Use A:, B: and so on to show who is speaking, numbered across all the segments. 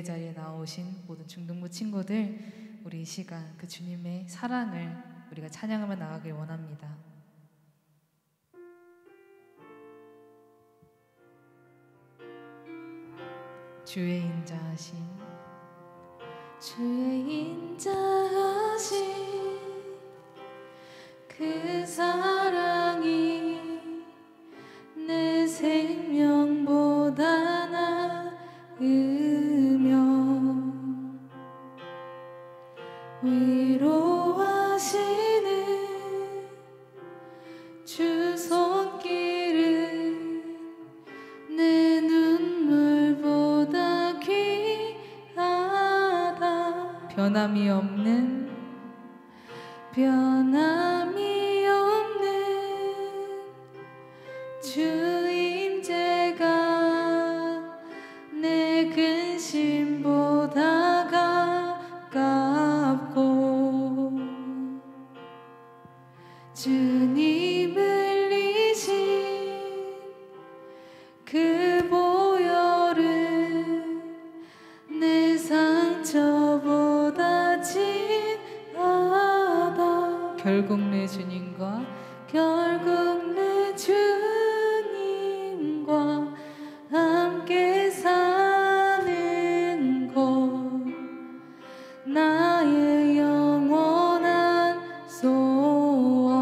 A: 예배 자리에 나오신 모든 중등부 친구들, 우리 이 시간 그 주님의 사랑을 우리가 찬양하며 나가길 원합니다. 주의 인자하신, 주의 인자하신 그 사랑이 내 생명보다 나으며 위로하시는 주 손길은 내 눈물보다 귀하다. 변함이 없는 주 임재가 내 근심보다 가깝고 주님 흘리신 그 보혈은 내 상처보다 진하다. 결국 내 주님과 함께 사는 것, 나의 영원한 소원.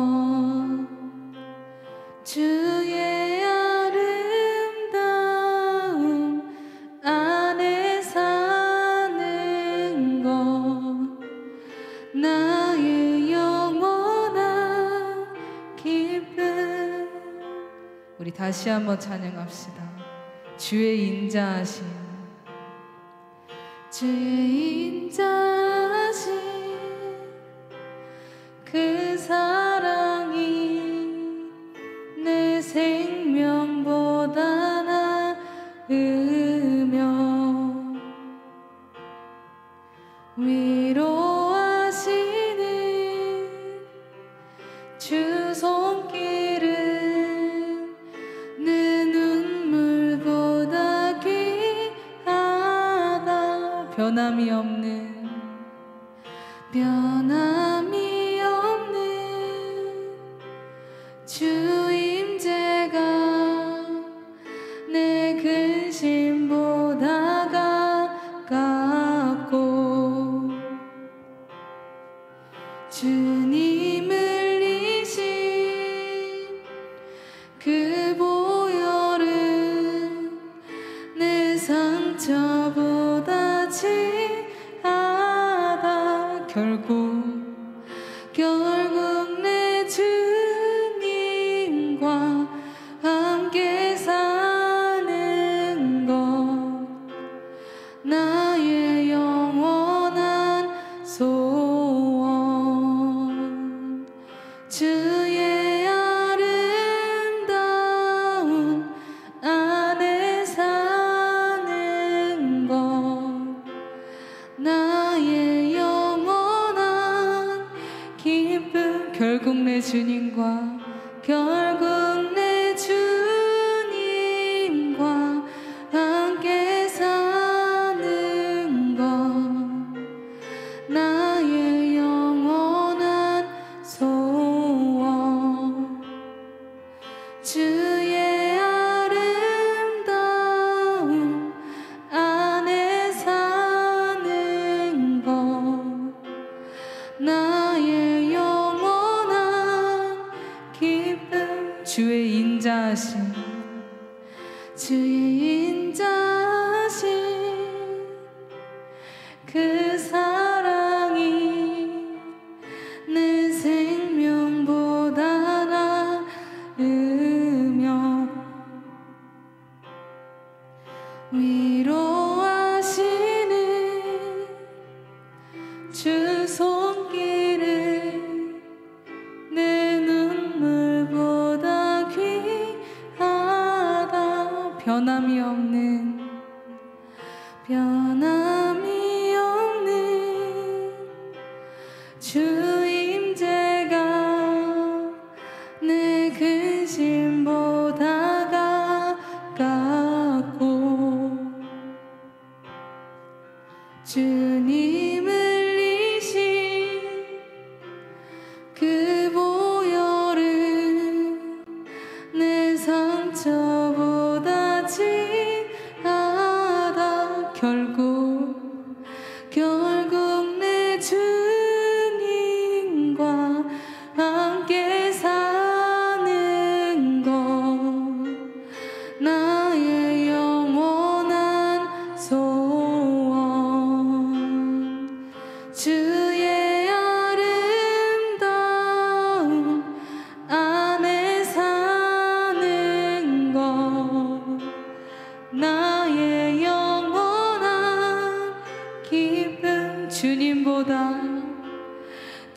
A: 주의 아름다움 안에 사는 것, 나의 영원한 기쁨. 우리 다시 한번 찬양합시다. 주의 인자하신, 주의 인자하신 그 사랑이 내 생명보다 나으며 위로하시는 주 손길은 내 눈물보다 귀하다. 변함이 없는 주 임재가 내 근심보다 가깝고 주님 흘리신 그 보혈은 내 상처보다 진하다. 결국 내 주님과 함께 사는 것, 나의 영원한 소원. 주의 아름다운 안에 사는 것, 나의 영원한 기쁨. 결국 내 주님과 함께 사는 것, 나의 영원한 소원. 주의 아름다움 안에 사는 것, 나의 영원한 기쁨. 주의 인자하신, 주의 인자하신 그 사랑이 내 생명보다 나으며 위로하시는 주 손길은 내 눈물보다 귀하다. 변함이 없는 주 임재가 내 근심보다 가깝고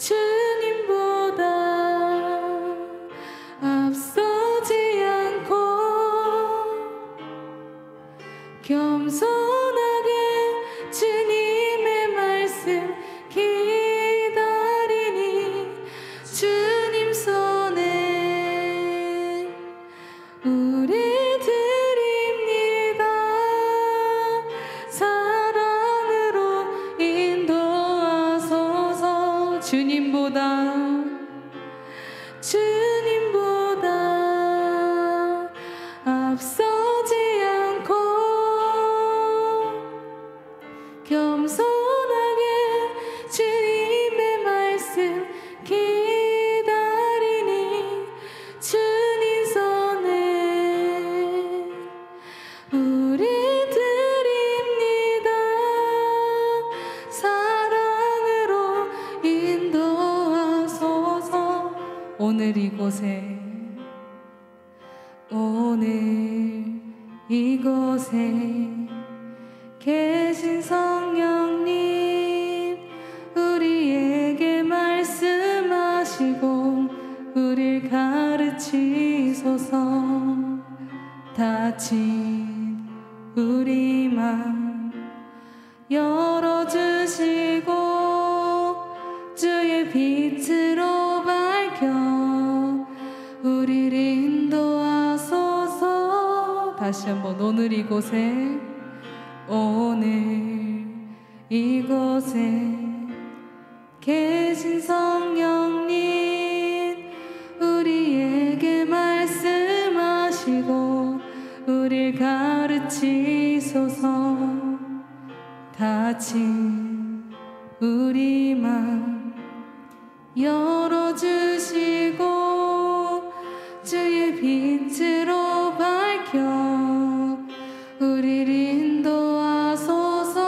A: 주님보다 앞서지 않고 겸손하게 주님의 말씀 기다리니 주님 손에 우리 드립니다. 사랑으로 인도하소서. 주님보다 앞서지 않고 겸손하게 주님의 말씀 기다리니 주님 손에 우리 드립니다. 사랑으로 인도하소서. 오늘 이곳에 계신 성령님, 우리에게 말씀하시고 우릴 가르치소서. 닫힌 우리 맘 열어주시고 주의 빛으로 밝혀 우리를 인도하소서. 다시 한번 오늘 이곳에 계신 성령님, 우리에게 말씀하시고 우릴 가르치소서. 닫힌 우리 맘 열어주시고 주의 빛으로 밝혀 우리를 인도하소서.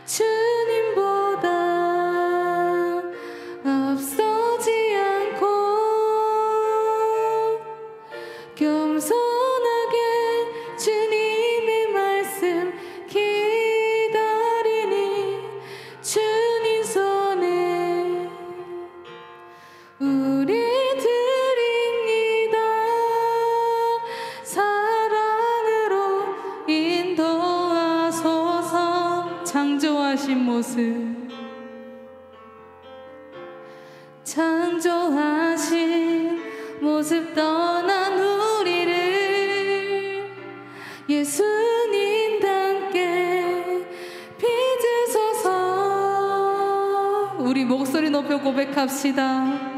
A: 주님보다 앞서지 않고 겸손하게 주님의 말씀 기다리니 주님 손에 우리 드립니다. 사랑으로 인도하소서. 창조하신 모습 떠난 우리를 예수님답게 빚으소서. 우리 목소리 높여 고백합시다.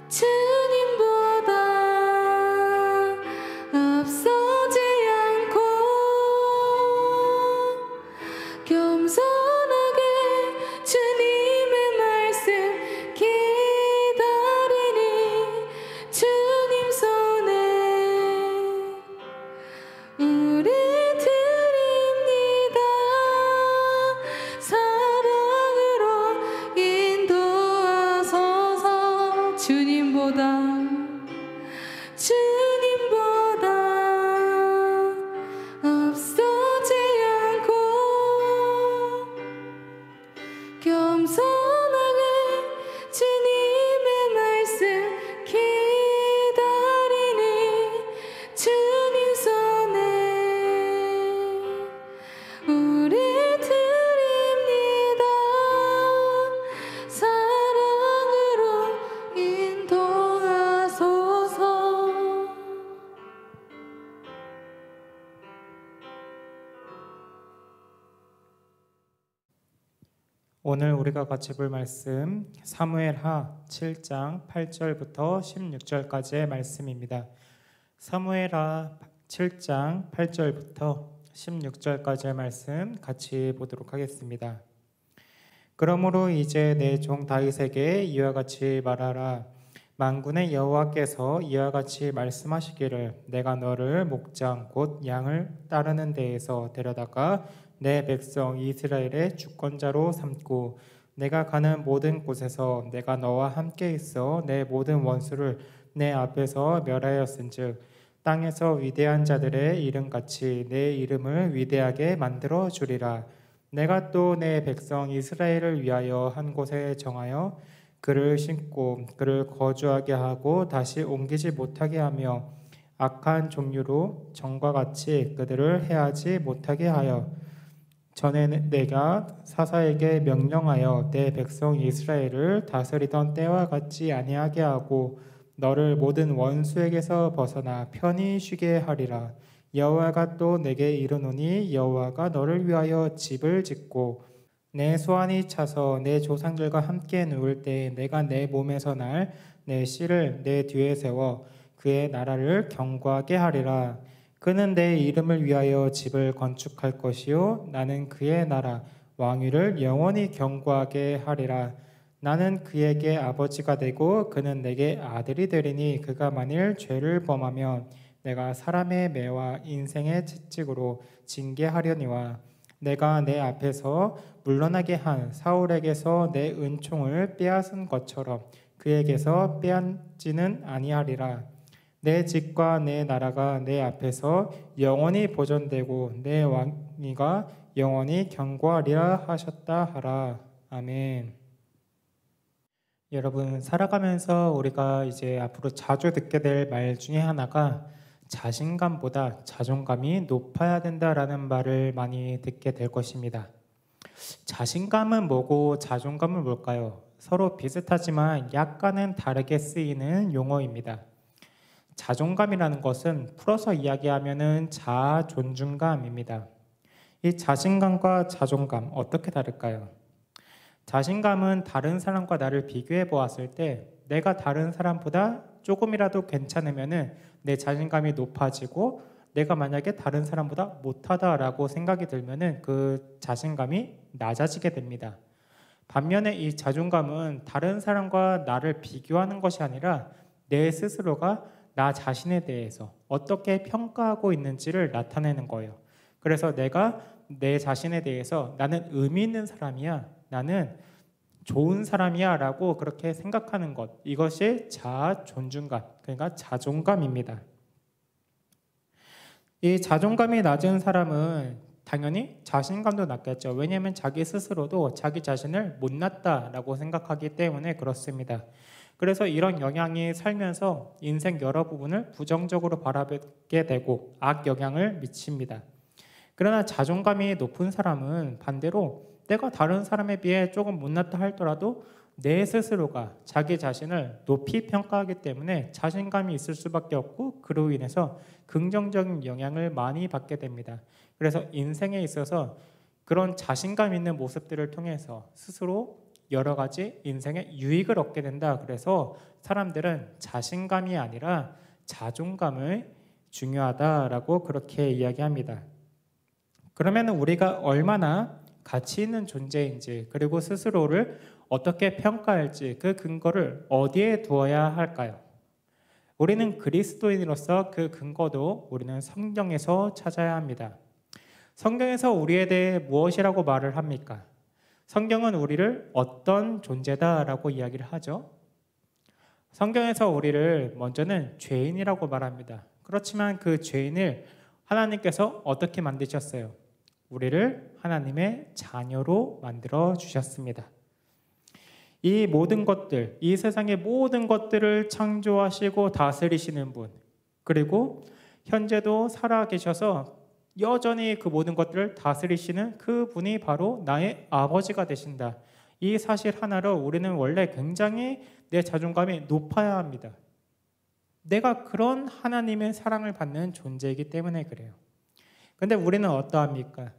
A: 주님보다 앞서지 않고 겸손하게 주님의 말씀 기다리니 주님 손에 우리 드립니다. 사랑으로 인도하소서. 주님보다 앞서지 않고 겸손하게 주님의 말씀 기다리니 주님 손에 우리 드립니다. 사랑으로 인도하소서.
B: 오늘 우리가 같이 볼 말씀 사무엘하 7장 8절부터 16절까지의 말씀입니다. 사무엘하 7장 8절부터 16절까지의 말씀 같이 보도록 하겠습니다. 그러므로 이제 내 종 다윗에게 이와 같이 말하라. 만군의 여호와께서 이와 같이 말씀하시기를 내가 너를 목장 곧 양을 따르는 데에서 데려다가 내 백성 이스라엘의 주권자로 삼고 내가 가는 모든 곳에서 내가 너와 함께 있어 내 모든 원수를 내 앞에서 멸하였은즉 땅에서 위대한 자들의 이름같이 내 이름을 위대하게 만들어 주리라. 내가 또 내 백성 이스라엘을 위하여 한 곳에 정하여 그를 심고 그를 거주하게 하고 다시 옮기지 못하게 하며 악한 종류로 전과 같이 그들을 해하지 못하게 하여 전에 내가 사사에게 명령하여 내 백성 이스라엘을 다스리던 때와 같지 아니하게 하고 너를 모든 원수에게서 벗어나 편히 쉬게 하리라. 여호와가 또 내게 이르노니 여호와가 너를 위하여 집을 짓고 내 소환이 차서 내 조상들과 함께 누울 때 내가 내 몸에서 날 내 씨를 내 뒤에 세워 그의 나라를 경고하게 하리라. 그는 내 이름을 위하여 집을 건축할 것이요 나는 그의 나라 왕위를 영원히 경고하게 하리라. 나는 그에게 아버지가 되고 그는 내게 아들이 되리니 그가 만일 죄를 범하면 내가 사람의 매와 인생의 채찍으로 징계하려니와 내가 내 앞에서 물러나게 한 사울에게서 내 은총을 빼앗은 것처럼 그에게서 빼앗지는 아니하리라. 내 집과 내 나라가 내 앞에서 영원히 보존되고 내 왕위가 영원히 경고하리라 하셨다 하라. 아멘. 여러분, 살아가면서 우리가 이제 앞으로 자주 듣게 될 말 중에 하나가 자신감보다 자존감이 높아야 된다라는 말을 많이 듣게 될 것입니다. 자신감은 뭐고 자존감은 뭘까요? 서로 비슷하지만 약간은 다르게 쓰이는 용어입니다. 자존감이라는 것은 풀어서 이야기하면은 자아 존중감입니다. 이 자신감과 자존감 어떻게 다를까요? 자신감은 다른 사람과 나를 비교해 보았을 때 내가 다른 사람보다 조금이라도 괜찮으면은 내 자신감이 높아지고 내가 만약에 다른 사람보다 못하다라고 생각이 들면은 그 자신감이 낮아지게 됩니다. 반면에 이 자존감은 다른 사람과 나를 비교하는 것이 아니라 내 스스로가 나 자신에 대해서 어떻게 평가하고 있는지를 나타내는 거예요. 그래서 내가 내 자신에 대해서 나는 의미 있는 사람이야, 나는 좋은 사람이야 라고 그렇게 생각하는 것, 이것이 자아 존중감, 그러니까 자존감입니다. 이 자존감이 낮은 사람은 당연히 자신감도 낮겠죠. 왜냐하면 자기 스스로도 자기 자신을 못났다라고 생각하기 때문에 그렇습니다. 그래서 이런 영향이 살면서 인생 여러 부분을 부정적으로 바라보게 되고 악영향을 미칩니다. 그러나 자존감이 높은 사람은 반대로 내가 다른 사람에 비해 조금 못났다 할더라도 내 스스로가 자기 자신을 높이 평가하기 때문에 자신감이 있을 수밖에 없고 그로 인해서 긍정적인 영향을 많이 받게 됩니다. 그래서 인생에 있어서 그런 자신감 있는 모습들을 통해서 스스로 여러 가지 인생의 유익을 얻게 된다. 그래서 사람들은 자신감이 아니라 자존감을 중요하다라고 그렇게 이야기합니다. 그러면 우리가 얼마나 가치 있는 존재인지 그리고 스스로를 어떻게 평가할지 그 근거를 어디에 두어야 할까요? 우리는 그리스도인으로서 그 근거도 우리는 성경에서 찾아야 합니다. 성경에서 우리에 대해 무엇이라고 말을 합니까? 성경은 우리를 어떤 존재다라고 이야기를 하죠. 성경에서 우리를 먼저는 죄인이라고 말합니다. 그렇지만 그 죄인을 하나님께서 어떻게 만드셨어요? 우리를 하나님의 자녀로 만들어 주셨습니다. 이 모든 것들, 이 세상의 모든 것들을 창조하시고 다스리시는 분, 그리고 현재도 살아계셔서 여전히 그 모든 것들을 다스리시는 그 분이 바로 나의 아버지가 되신다. 이 사실 하나로 우리는 원래 굉장히 내 자존감이 높아야 합니다. 내가 그런 하나님의 사랑을 받는 존재이기 때문에 그래요. 근데 우리는 어떠합니까?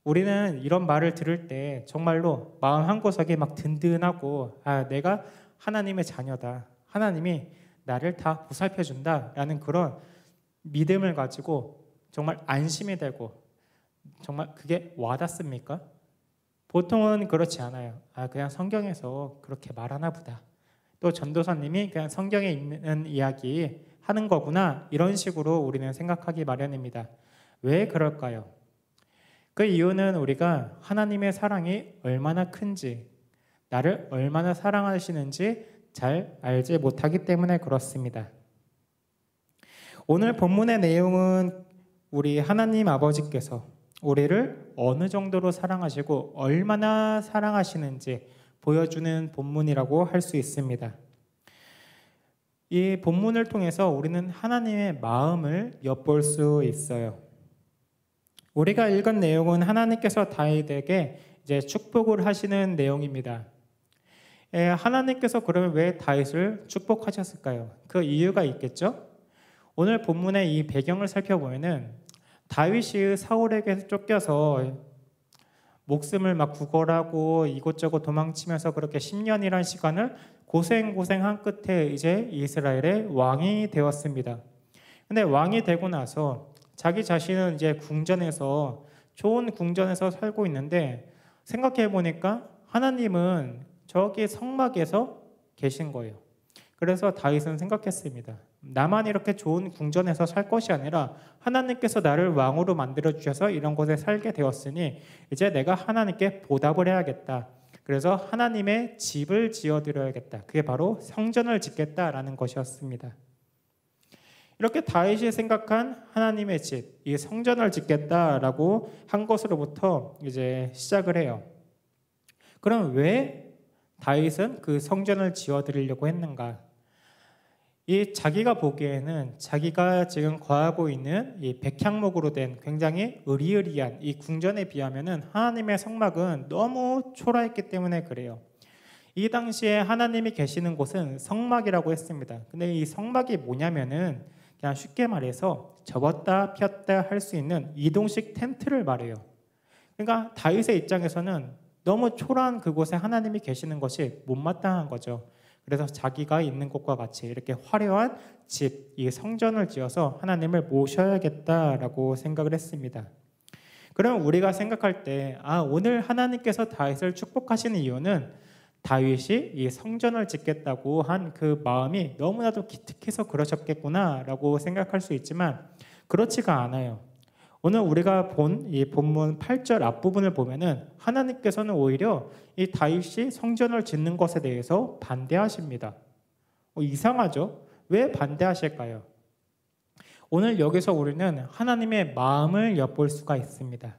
B: 우리는 이런 말을 들을 때 정말로 마음 한구석에 막 든든하고 내가 하나님의 자녀다. 하나님이 나를 다 보살펴준다 라는 그런 믿음을 가지고 정말 안심이 되고 정말 그게 와닿습니까? 보통은 그렇지 않아요. 그냥 성경에서 그렇게 말하나 보다. 또 전도사님이 그냥 성경에 있는 이야기 하는 거구나. 이런 식으로 우리는 생각하기 마련입니다. 왜 그럴까요? 그 이유는 우리가 하나님의 사랑이 얼마나 큰지, 나를 얼마나 사랑하시는지 잘 알지 못하기 때문에 그렇습니다. 오늘 본문의 내용은 우리 하나님 아버지께서 우리를 어느 정도로 사랑하시고 얼마나 사랑하시는지 보여주는 본문이라고 할 수 있습니다. 이 본문을 통해서 우리는 하나님의 마음을 엿볼 수 있어요. 우리가 읽은 내용은 하나님께서 다윗에게 이제 축복을 하시는 내용입니다. 하나님께서 그러면 왜 다윗을 축복하셨을까요? 그 이유가 있겠죠? 오늘 본문의 이 배경을 살펴보면은 다윗이 사울에게 쫓겨서 목숨을 막 구걸하고 이곳저곳 도망치면서 그렇게 10년이란 시간을 고생한 끝에 이제 이스라엘의 왕이 되었습니다. 근데 왕이 되고 나서 자기 자신은 이제 좋은 궁전에서 살고 있는데 생각해 보니까 하나님은 저기 성막에서 계신 거예요. 그래서 다윗은 생각했습니다. 나만 이렇게 좋은 궁전에서 살 것이 아니라 하나님께서 나를 왕으로 만들어 주셔서 이런 곳에 살게 되었으니 이제 내가 하나님께 보답을 해야겠다. 그래서 하나님의 집을 지어드려야겠다. 그게 바로 성전을 짓겠다라는 것이었습니다. 이렇게 다윗이 생각한 하나님의 집, 이 성전을 짓겠다라고 한 것으로부터 이제 시작을 해요. 그럼 왜 다윗은 그 성전을 지어드리려고 했는가? 이 자기가 보기에는 자기가 지금 거하고 있는 이 백향목으로 된 굉장히 으리으리한 이 궁전에 비하면은 하나님의 성막은 너무 초라했기 때문에 그래요. 이 당시에 하나님이 계시는 곳은 성막이라고 했습니다. 근데 이 성막이 뭐냐면은 그냥 쉽게 말해서 접었다 폈다 할 수 있는 이동식 텐트를 말해요. 그러니까 다윗의 입장에서는 너무 초라한 그곳에 하나님이 계시는 것이 못마땅한 거죠. 그래서 자기가 있는 곳과 같이 이렇게 화려한 집, 이 성전을 지어서 하나님을 모셔야겠다라고 생각을 했습니다. 그럼 우리가 생각할 때 오늘 하나님께서 다윗을 축복하시는 이유는 다윗이 이 성전을 짓겠다고 한 그 마음이 너무나도 기특해서 그러셨겠구나라고 생각할 수 있지만 그렇지가 않아요. 오늘 우리가 본 이 본문 8절 앞부분을 보면은 하나님께서는 오히려 이 다윗이 성전을 짓는 것에 대해서 반대하십니다. 이상하죠? 왜 반대하실까요? 오늘 여기서 우리는 하나님의 마음을 엿볼 수가 있습니다.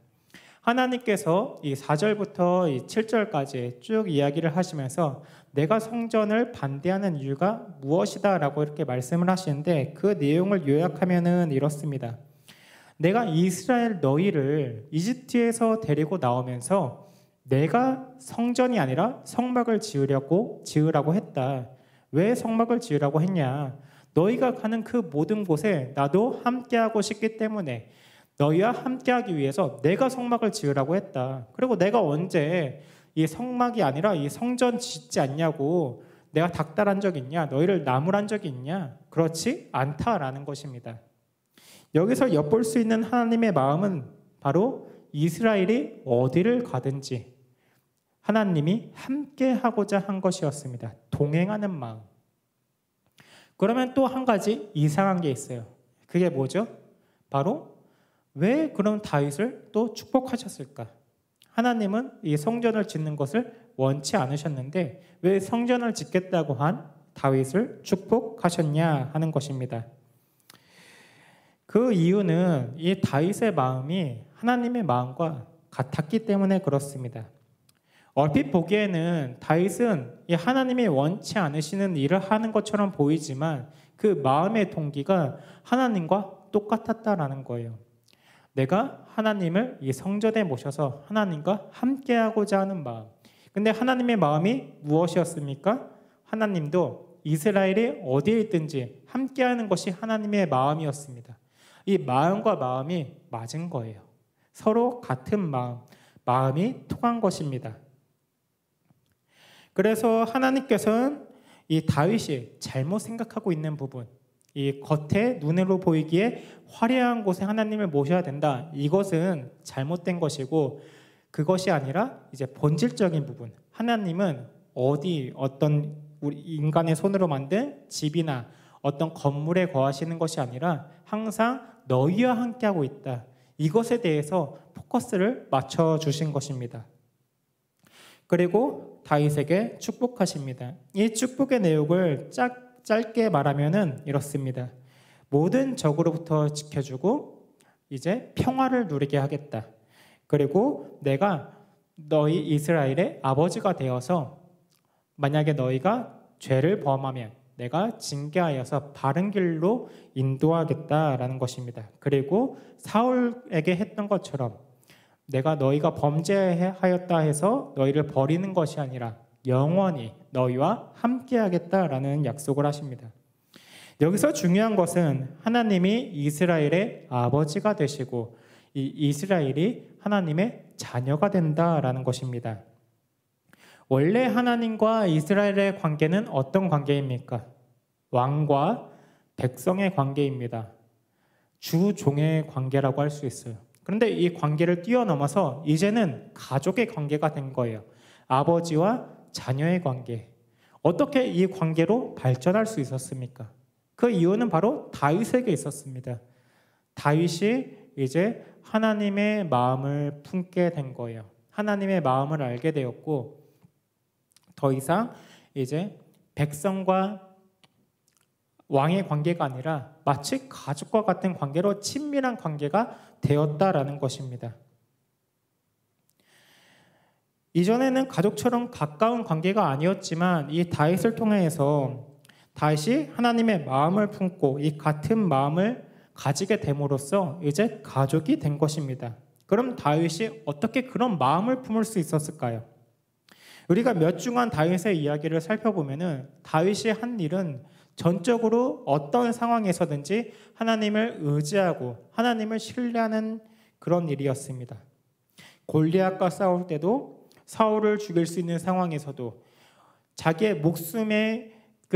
B: 하나님께서 이 4절부터 이 7절까지 쭉 이야기를 하시면서 내가 성전을 반대하는 이유가 무엇이다 라고 이렇게 말씀을 하시는데 그 내용을 요약하면은 이렇습니다. 내가 이스라엘 너희를 이집트에서 데리고 나오면서 내가 성전이 아니라 성막을 지으라고 했다. 왜 성막을 지으라고 했냐? 너희가 가는 그 모든 곳에 나도 함께하고 싶기 때문에 너희와 함께하기 위해서 내가 성막을 지으라고 했다. 그리고 내가 언제 이 성막이 아니라 이 성전 짓지 않냐고 내가 닥달한 적 있냐? 너희를 나무란 적이 있냐? 그렇지 않다라는 것입니다. 여기서 엿볼 수 있는 하나님의 마음은 바로 이스라엘이 어디를 가든지 하나님이 함께하고자 한 것이었습니다. 동행하는 마음. 그러면 또 한 가지 이상한 게 있어요. 그게 뭐죠? 바로 왜 그런 다윗을 또 축복하셨을까? 하나님은 이 성전을 짓는 것을 원치 않으셨는데 왜 성전을 짓겠다고 한 다윗을 축복하셨냐 하는 것입니다. 그 이유는 이 다윗의 마음이 하나님의 마음과 같았기 때문에 그렇습니다. 얼핏 보기에는 다윗은 이 하나님이 원치 않으시는 일을 하는 것처럼 보이지만 그 마음의 동기가 하나님과 똑같았다라는 거예요. 내가 하나님을 이 성전에 모셔서 하나님과 함께하고자 하는 마음. 근데 하나님의 마음이 무엇이었습니까? 하나님도 이스라엘이 어디에 있든지 함께하는 것이 하나님의 마음이었습니다. 이 마음과 마음이 맞은 거예요. 서로 같은 마음이 통한 것입니다. 그래서 하나님께서는 이 다윗이 잘못 생각하고 있는 부분, 이 겉에 눈으로 보이기에 화려한 곳에 하나님을 모셔야 된다. 이것은 잘못된 것이고 그것이 아니라 이제 본질적인 부분. 하나님은 어떤 우리 인간의 손으로 만든 집이나 어떤 건물에 거하시는 것이 아니라 항상 너희와 함께하고 있다. 이것에 대해서 포커스를 맞춰주신 것입니다. 그리고 다윗에게 축복하십니다. 이 축복의 내용을 짧게 말하면은 이렇습니다. 모든 적으로부터 지켜주고 이제 평화를 누리게 하겠다. 그리고 내가 너희 이스라엘의 아버지가 되어서 만약에 너희가 죄를 범하면 내가 징계하여서 바른 길로 인도하겠다라는 것입니다. 그리고 사울에게 했던 것처럼 내가 너희가 범죄하였다 해서 너희를 버리는 것이 아니라 영원히 너희와 함께하겠다라는 약속을 하십니다. 여기서 중요한 것은 하나님이 이스라엘의 아버지가 되시고 이 이스라엘이 하나님의 자녀가 된다라는 것입니다. 원래 하나님과 이스라엘의 관계는 어떤 관계입니까? 왕과 백성의 관계입니다. 주종의 관계라고 할 수 있어요. 그런데 이 관계를 뛰어넘어서 이제는 가족의 관계가 된 거예요. 아버지와 자녀의 관계. 어떻게 이 관계로 발전할 수 있었습니까? 그 이유는 바로 다윗에게 있었습니다. 다윗이 이제 하나님의 마음을 품게 된 거예요. 하나님의 마음을 알게 되었고 더 이상 이제 백성과 왕의 관계가 아니라 마치 가족과 같은 관계로 친밀한 관계가 되었다라는 것입니다. 이전에는 가족처럼 가까운 관계가 아니었지만 이 다윗을 통해서 다윗이 하나님의 마음을 품고 이 같은 마음을 가지게 됨으로써 이제 가족이 된 것입니다. 그럼 다윗이 어떻게 그런 마음을 품을 수 있었을까요? 우리가 몇 주간 다윗의 이야기를 살펴보면은 다윗이 한 일은 전적으로 어떤 상황에서든지 하나님을 의지하고 하나님을 신뢰하는 그런 일이었습니다. 골리앗과 싸울 때도 사울을 죽일 수 있는 상황에서도 자기의 목숨에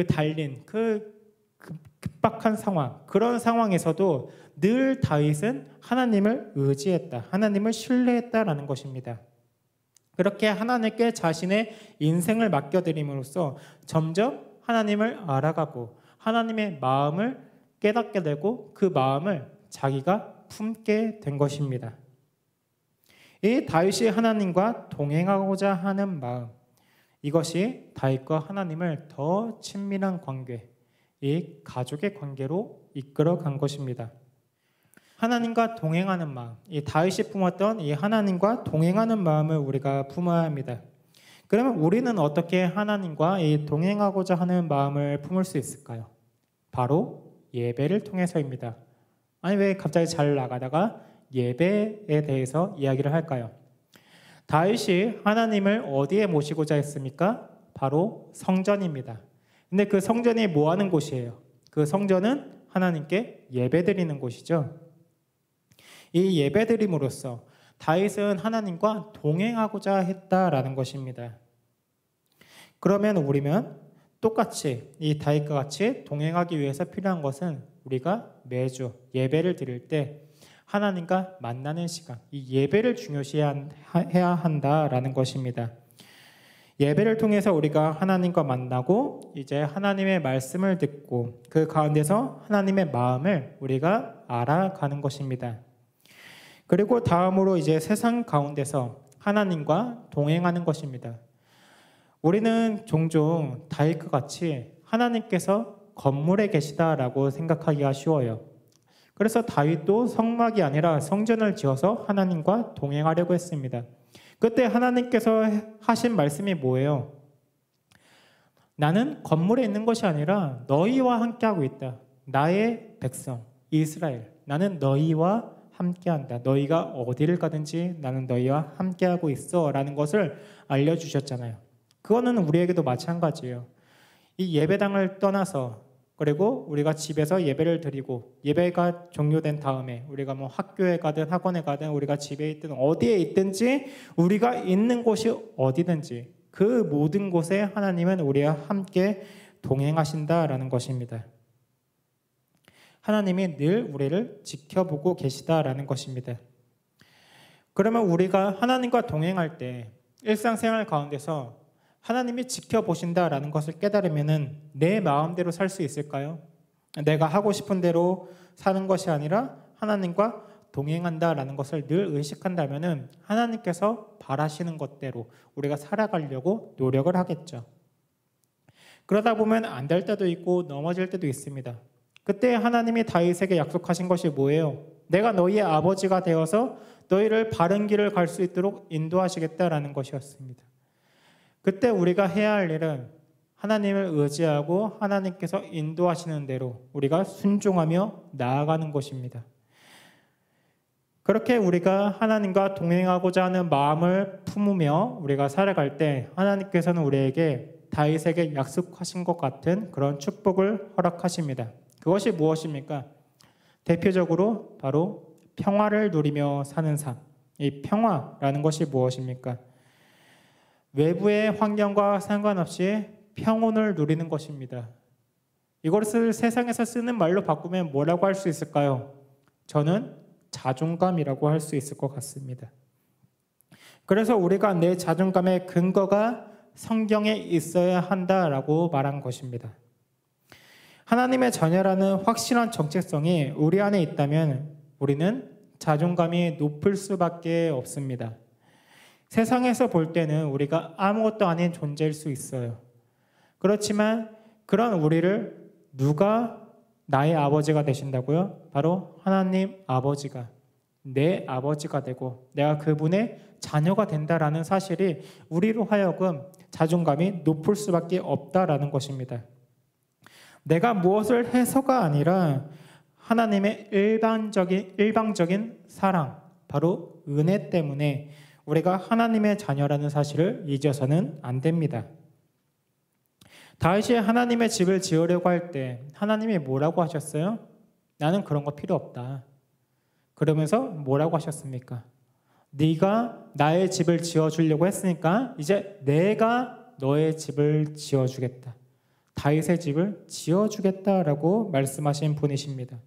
B: 달린 급박한 상황, 그런 상황에서도 늘 다윗은 하나님을 의지했다, 하나님을 신뢰했다라는 것입니다. 그렇게 하나님께 자신의 인생을 맡겨드림으로써 점점 하나님을 알아가고 하나님의 마음을 깨닫게 되고 그 마음을 자기가 품게 된 것입니다. 이 다윗이 하나님과 동행하고자 하는 마음, 이것이 다윗과 하나님을 더 친밀한 관계, 이 가족의 관계로 이끌어간 것입니다. 하나님과 동행하는 마음, 이 다윗이 품었던 이 하나님과 동행하는 마음을 우리가 품어야 합니다. 그러면 우리는 어떻게 하나님과 이 동행하고자 하는 마음을 품을 수 있을까요? 바로 예배를 통해서입니다. 아니 왜 갑자기 잘 나가다가 예배에 대해서 이야기를 할까요? 다윗이 하나님을 어디에 모시고자 했습니까? 바로 성전입니다. 근데 그 성전이 뭐 하는 곳이에요? 그 성전은 하나님께 예배드리는 곳이죠. 이 예배드림으로써 다윗은 하나님과 동행하고자 했다라는 것입니다. 그러면 우리는 똑같이 이 다윗과 같이 동행하기 위해서 필요한 것은 우리가 매주 예배를 드릴 때 하나님과 만나는 시간, 이 예배를 중요시해야 한다라는 것입니다. 예배를 통해서 우리가 하나님과 만나고 이제 하나님의 말씀을 듣고 그 가운데서 하나님의 마음을 우리가 알아가는 것입니다. 그리고 다음으로 이제 세상 가운데서 하나님과 동행하는 것입니다. 우리는 종종 다윗과 같이 하나님께서 건물에 계시다라고 생각하기가 쉬워요. 그래서 다윗도 성막이 아니라 성전을 지어서 하나님과 동행하려고 했습니다. 그때 하나님께서 하신 말씀이 뭐예요? 나는 건물에 있는 것이 아니라 너희와 함께하고 있다. 나의 백성 이스라엘, 나는 너희와 함께한다. 너희가 어디를 가든지 나는 너희와 함께하고 있어 라는 것을 알려주셨잖아요. 그거는 우리에게도 마찬가지예요. 이 예배당을 떠나서 그리고 우리가 집에서 예배를 드리고 예배가 종료된 다음에 우리가 뭐 학교에 가든 학원에 가든 우리가 집에 있든 어디에 있든지 우리가 있는 곳이 어디든지 그 모든 곳에 하나님은 우리와 함께 동행하신다라는 것입니다. 하나님이 늘 우리를 지켜보고 계시다라는 것입니다. 그러면 우리가 하나님과 동행할 때 일상생활 가운데서 하나님이 지켜보신다라는 것을 깨달으면 내 마음대로 살 수 있을까요? 내가 하고 싶은 대로 사는 것이 아니라 하나님과 동행한다라는 것을 늘 의식한다면 하나님께서 바라시는 것대로 우리가 살아가려고 노력을 하겠죠. 그러다 보면 안 될 때도 있고 넘어질 때도 있습니다. 그때 하나님이 다윗에게 약속하신 것이 뭐예요? 내가 너희의 아버지가 되어서 너희를 바른 길을 갈 수 있도록 인도하시겠다라는 것이었습니다. 그때 우리가 해야 할 일은 하나님을 의지하고 하나님께서 인도하시는 대로 우리가 순종하며 나아가는 것입니다. 그렇게 우리가 하나님과 동행하고자 하는 마음을 품으며 우리가 살아갈 때 하나님께서는 우리에게 다윗에게 약속하신 것 같은 그런 축복을 허락하십니다. 그것이 무엇입니까? 대표적으로 바로 평화를 누리며 사는 삶. 이 평화라는 것이 무엇입니까? 외부의 환경과 상관없이 평온을 누리는 것입니다. 이것을 세상에서 쓰는 말로 바꾸면 뭐라고 할 수 있을까요? 저는 자존감이라고 할 수 있을 것 같습니다. 그래서 우리가 내 자존감의 근거가 성경에 있어야 한다라고 말한 것입니다. 하나님의 자녀라는 확실한 정체성이 우리 안에 있다면 우리는 자존감이 높을 수밖에 없습니다. 세상에서 볼 때는 우리가 아무것도 아닌 존재일 수 있어요. 그렇지만 그런 우리를 누가 나의 아버지가 되신다고요? 바로 하나님 아버지가 내 아버지가 되고 내가 그분의 자녀가 된다라는 사실이 우리로 하여금 자존감이 높을 수밖에 없다라는 것입니다. 내가 무엇을 해서가 아니라 하나님의 일방적인 사랑, 바로 은혜 때문에 우리가 하나님의 자녀라는 사실을 잊어서는 안 됩니다. 다윗이 하나님의 집을 지으려고 할 때 하나님이 뭐라고 하셨어요? 나는 그런 거 필요 없다. 그러면서 뭐라고 하셨습니까? 네가 나의 집을 지어주려고 했으니까 이제 내가 너의 집을 지어주겠다. 다윗의 집을 지어주겠다라고 말씀하신 분이십니다.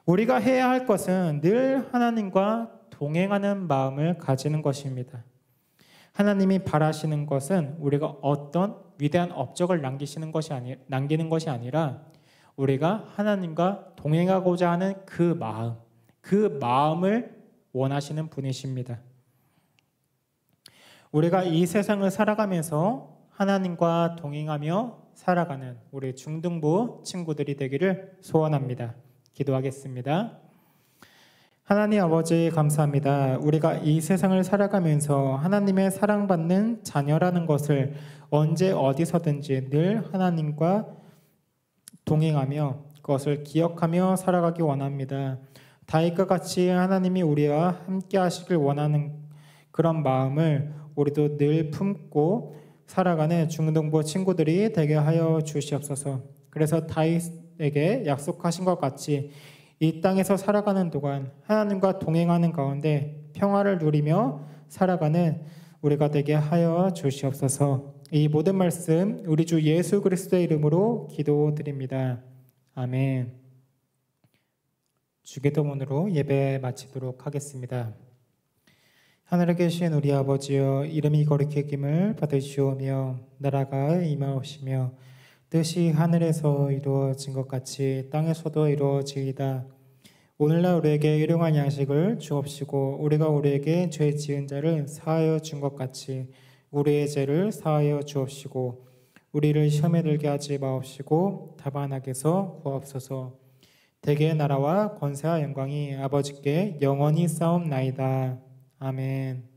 B: 우리가 해야 할 것은 늘 하나님과 동행하는 마음을 가지는 것입니다. 하나님이 바라시는 것은 우리가 어떤 위대한 업적을 남기는 것이 아니라 우리가 하나님과 동행하고자 하는 그 마음을 원하시는 분이십니다. 우리가 이 세상을 살아가면서 하나님과 동행하며 살아가는 우리 중등부 친구들이 되기를 소원합니다. 기도하겠습니다. 하나님 아버지 감사합니다. 우리가 이 세상을 살아가면서 하나님의 사랑받는 자녀라는 것을 언제 어디서든지 늘 하나님과 동행하며 그것을 기억하며 살아가기 원합니다. 다윗과 같이 하나님이 우리와 함께 하시길 원하는 그런 마음을 우리도 늘 품고 살아가는 중등부 친구들이 되게 하여 주시옵소서. 그래서 다윗에게 약속하신 것 같이 이 땅에서 살아가는 동안 하나님과 동행하는 가운데 평화를 누리며 살아가는 우리가 되게 하여 주시옵소서. 이 모든 말씀 우리 주 예수 그리스도의 이름으로 기도드립니다. 아멘. 주기도문으로 예배 마치도록 하겠습니다. 하늘에 계신 우리 아버지여, 이름이 거룩히 여김을 받으시오며 나라가 임하옵시며 뜻이 하늘에서 이루어진 것 같이 땅에서도 이루어지이다. 오늘날 우리에게 일용할 양식을 주옵시고 우리가 우리에게 죄 지은 자를 사하여 준 것 같이 우리의 죄를 사하여 주옵시고 우리를 시험에 들게 하지 마옵시고 다만 악에서 구하옵소서. 대개의 나라와 권세와 영광이 아버지께 영원히 싸움나이다. 아멘.